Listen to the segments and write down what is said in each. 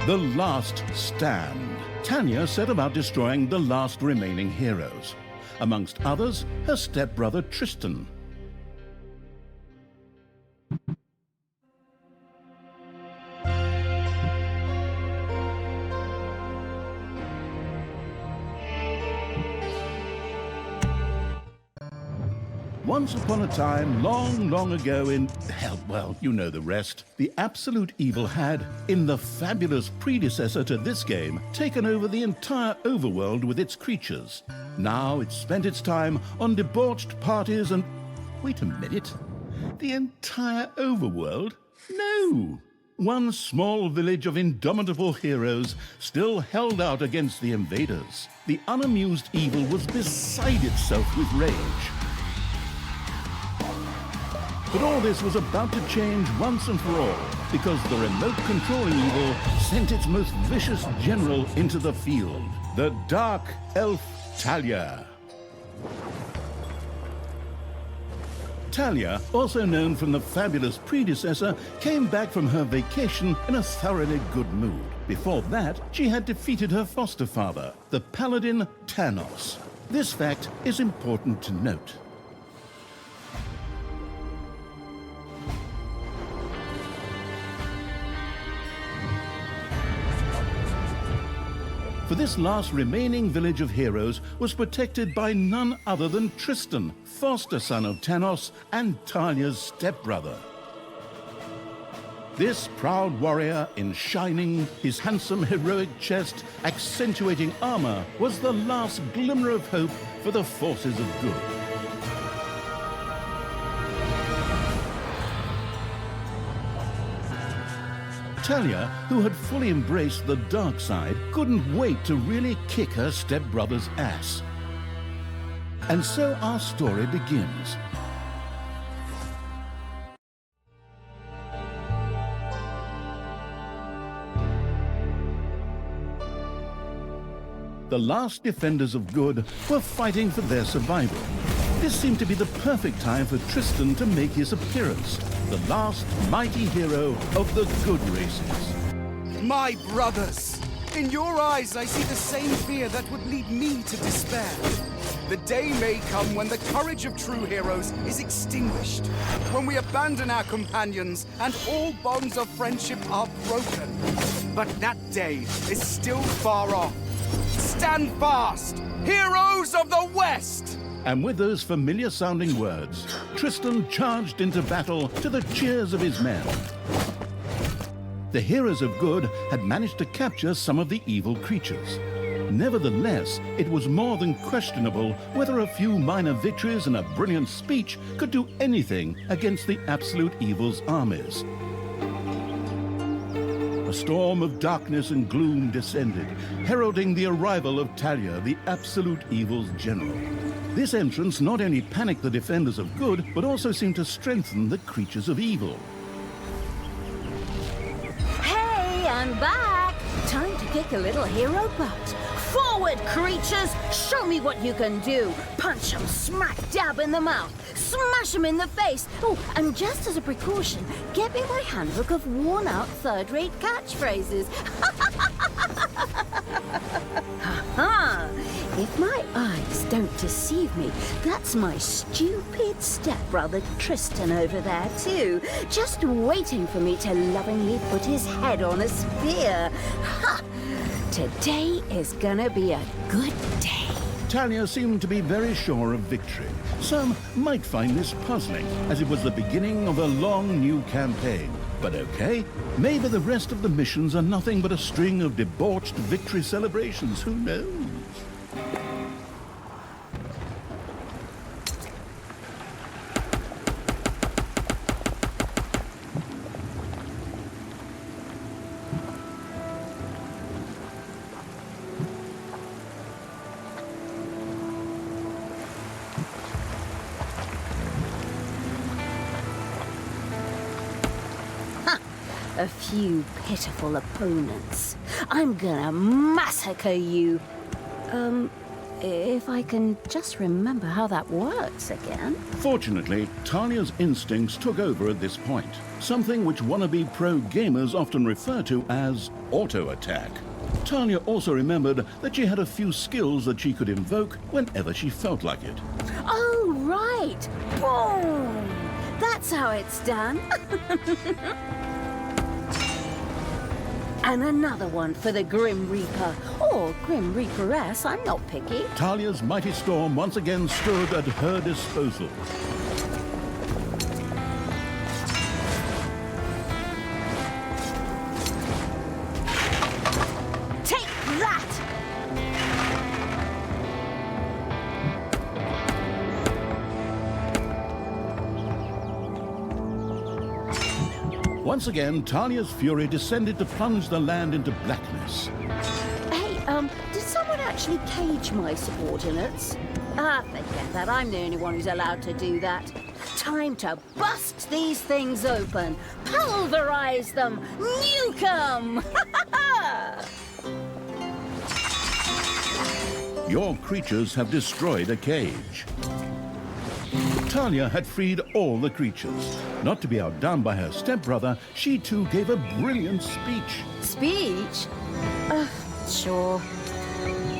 The Last Stand. Tanya set about destroying the last remaining heroes. Amongst others, her stepbrother Tristan. Once upon a time, long, long ago in, hell, well, you know the rest, the absolute evil had, in the fabulous predecessor to this game, taken over the entire overworld with its creatures. Now it spent its time on debauched parties and... Wait a minute. The entire overworld? No! One small village of indomitable heroes still held out against the invaders. The unamused evil was beside itself with rage. But all this was about to change once and for all, because the remote controlling evil sent its most vicious general into the field, the Dark Elf Talia. Talia, also known from the fabulous predecessor, came back from her vacation in a thoroughly good mood. Before that, she had defeated her foster father, the paladin Thanos. This fact is important to note. For this last remaining village of heroes was protected by none other than Tristan, foster son of Thanos and Talia's stepbrother. This proud warrior in shining, his handsome heroic chest accentuating armor, was the last glimmer of hope for the forces of good. Talia, who had fully embraced the dark side, couldn't wait to really kick her stepbrother's ass. And so our story begins. The last defenders of good were fighting for their survival. This seemed to be the perfect time for Tristan to make his appearance, the last mighty hero of the good races. My brothers! In your eyes I see the same fear that would lead me to despair. The day may come when the courage of true heroes is extinguished, when we abandon our companions and all bonds of friendship are broken. But that day is still far off. Stand fast, heroes of the West! And with those familiar-sounding words, Tristan charged into battle to the cheers of his men. The heroes of good had managed to capture some of the evil creatures. Nevertheless, it was more than questionable whether a few minor victories and a brilliant speech could do anything against the absolute evil's armies. A storm of darkness and gloom descended, heralding the arrival of Talia, the absolute evil's general. This entrance not only panicked the defenders of good, but also seemed to strengthen the creatures of evil. Hey, I'm back! Time to kick a little hero butt. Forward, creatures! Show me what you can do! Punch 'em smack dab in the mouth! Smash 'em in the face! Oh, and just as a precaution, get me my handbook of worn-out third-rate catchphrases. Ha-ha! If my eyes don't deceive me, that's my stupid stepbrother Tristan over there too, just waiting for me to lovingly put his head on a spear. Ha! Today is gonna be a good day. Talia seemed to be very sure of victory. Some might find this puzzling, as it was the beginning of a long new campaign. But okay, maybe the rest of the missions are nothing but a string of debauched victory celebrations, who knows? A few pitiful opponents. I'm gonna massacre you. if I can just remember how that works again. Fortunately, Talia's instincts took over at this point, something which wannabe pro gamers often refer to as auto-attack. Talia also remembered that she had a few skills that she could invoke whenever she felt like it. Oh, right! Boom! That's how it's done. And another one for the Grim Reaper, or Grim Reaperess, I'm not picky. Talia's mighty storm once again stood at her disposal. Take that! Once again, Talia's fury descended to plunge the land into blackness. Hey, did someone actually cage my subordinates? Forget that. I'm the only one who's allowed to do that. Time to bust these things open, pulverize them, nuke them! Your creatures have destroyed a cage. Talia had freed all the creatures. Not to be outdone by her stepbrother, she too gave a brilliant speech. Speech? Sure.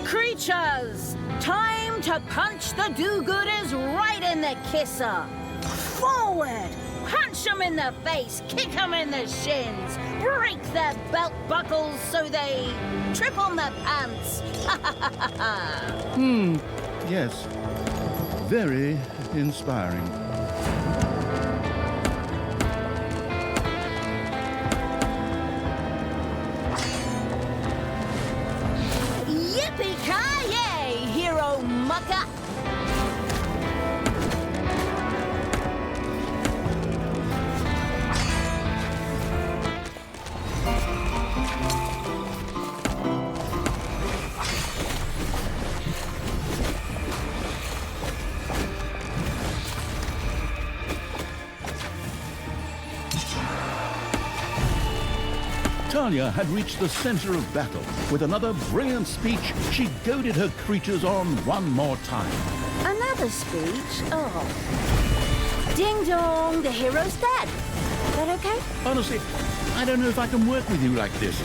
Creatures! Time to punch the do-gooders right in the kisser! Forward! Punch them in the face, kick them in the shins, break their belt buckles so they trip on their pants! Yes, very inspiring. Yippee-ki-yay, hero mucker! Talia had reached the center of battle. With another brilliant speech, she goaded her creatures on one more time. Another speech? Oh. Ding dong, the hero's dead. Is that okay? Honestly, I don't know if I can work with you like this.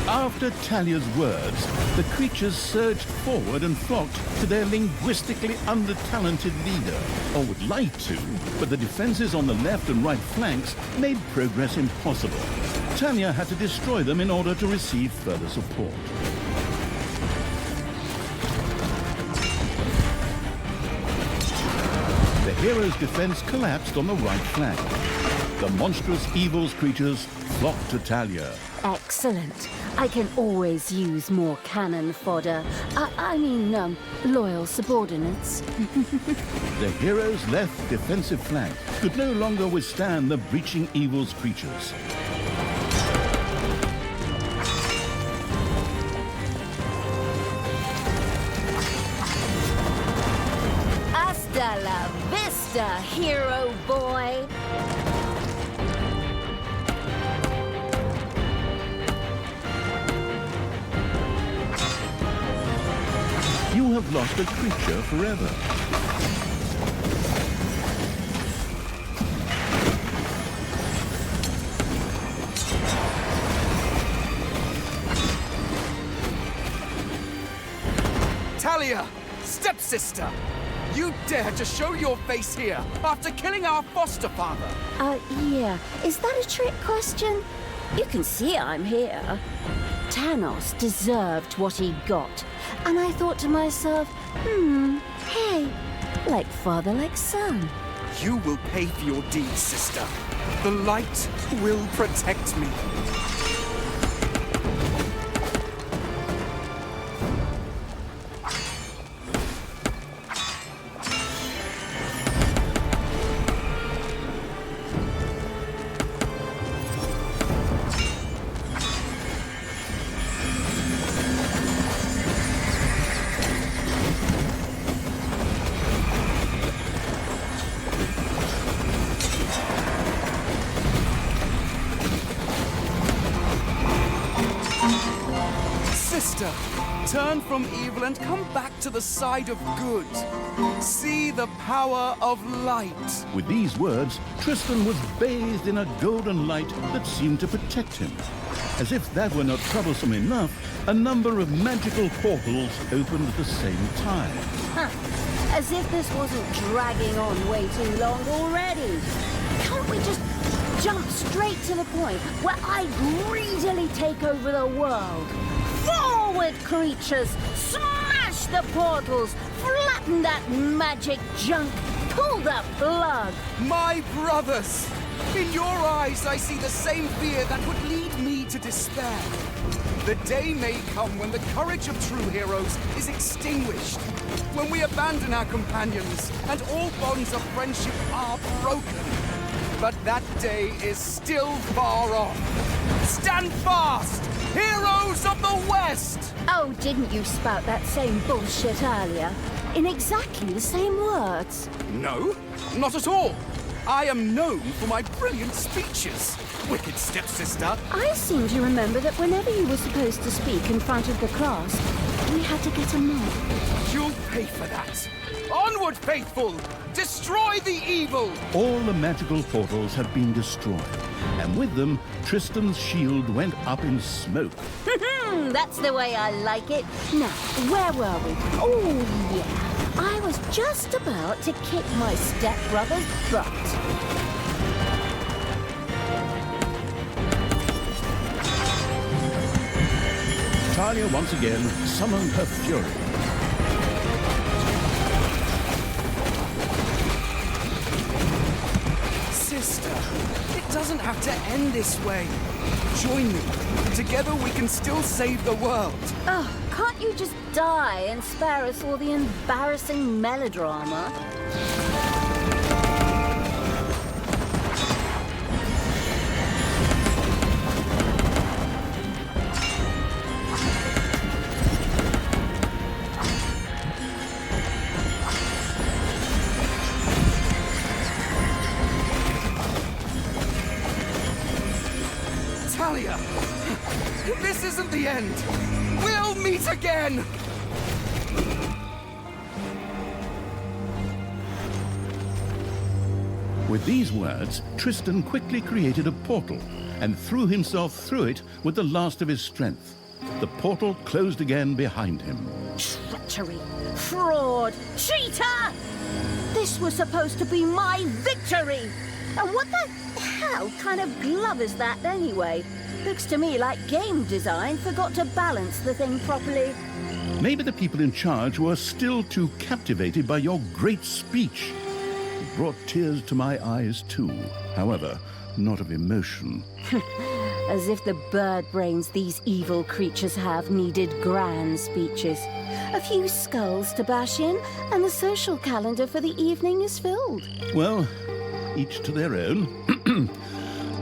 After Talia's words, the creatures surged forward and flocked to their linguistically under-talented leader, or would like to, but the defenses on the left and right flanks made progress impossible. Talia had to destroy them in order to receive further support. The hero's defense collapsed on the right flank. The monstrous evil's creatures flocked to Talia. Excellent. I can always use more cannon fodder. I mean, loyal subordinates. The hero's left defensive flank could no longer withstand the breaching evil's creatures. Hasta la vista, hero boy! You have lost a creature forever. Talia! Stepsister! You dare to show your face here after killing our foster father! Yeah. Is that a trick question? You can see I'm here. Thanos deserved what he got. And I thought to myself, hey, like father, like son. You will pay for your deeds, sister. The light will protect me. Sister, turn from evil and come back to the side of good. See the power of light. With these words, Tristan was bathed in a golden light that seemed to protect him. As if that were not troublesome enough, a number of magical portals opened at the same time. As if this wasn't dragging on way too long already. Can't we just jump straight to the point where I greedily take over the world? Forward, creatures! Smash the portals! Flatten that magic junk! Pull the plug! My brothers! In your eyes, I see the same fear that would lead me to despair. The day may come when the courage of true heroes is extinguished, when we abandon our companions and all bonds of friendship are broken. But that day is still far off. Stand fast, heroes of the West! Oh, didn't you spout that same bullshit earlier? In exactly the same words. No, not at all. I am known for my brilliant speeches, wicked stepsister. I seem to remember that whenever you were supposed to speak in front of the class, we had to get a mark. You'll pay for that. Onward, faithful! Destroy the evil! All the magical portals had been destroyed, and with them, Tristan's shield went up in smoke. That's the way I like it. Now, where were we? Oh, yeah. I was just about to kick my stepbrother's butt. Talia once again summoned her fury. Sister, it doesn't have to end this way. Join me. Together we can still save the world. Oh, can't you just die and spare us all the embarrassing melodrama? Talia, this isn't the end. We'll meet again. With these words, Tristan quickly created a portal and threw himself through it with the last of his strength. The portal closed again behind him. Treachery! Fraud! Cheater! This was supposed to be my victory! And what the hell kind of glove is that anyway? Looks to me like game design forgot to balance the thing properly. Maybe the people in charge were still too captivated by your great speech. It brought tears to my eyes too, however, not of emotion. As if the bird brains these evil creatures have needed grand speeches. A few skulls to bash in, and the social calendar for the evening is filled. Well, each to their own.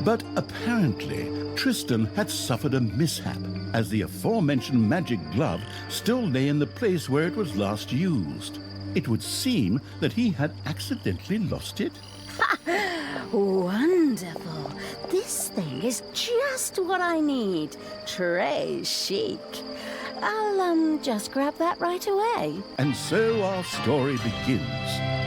But apparently, Tristan had suffered a mishap, as the aforementioned magic glove still lay in the place where it was last used. It would seem that he had accidentally lost it. Wonderful. This thing is just what I need. Très chic. I'll, just grab that right away. And so our story begins.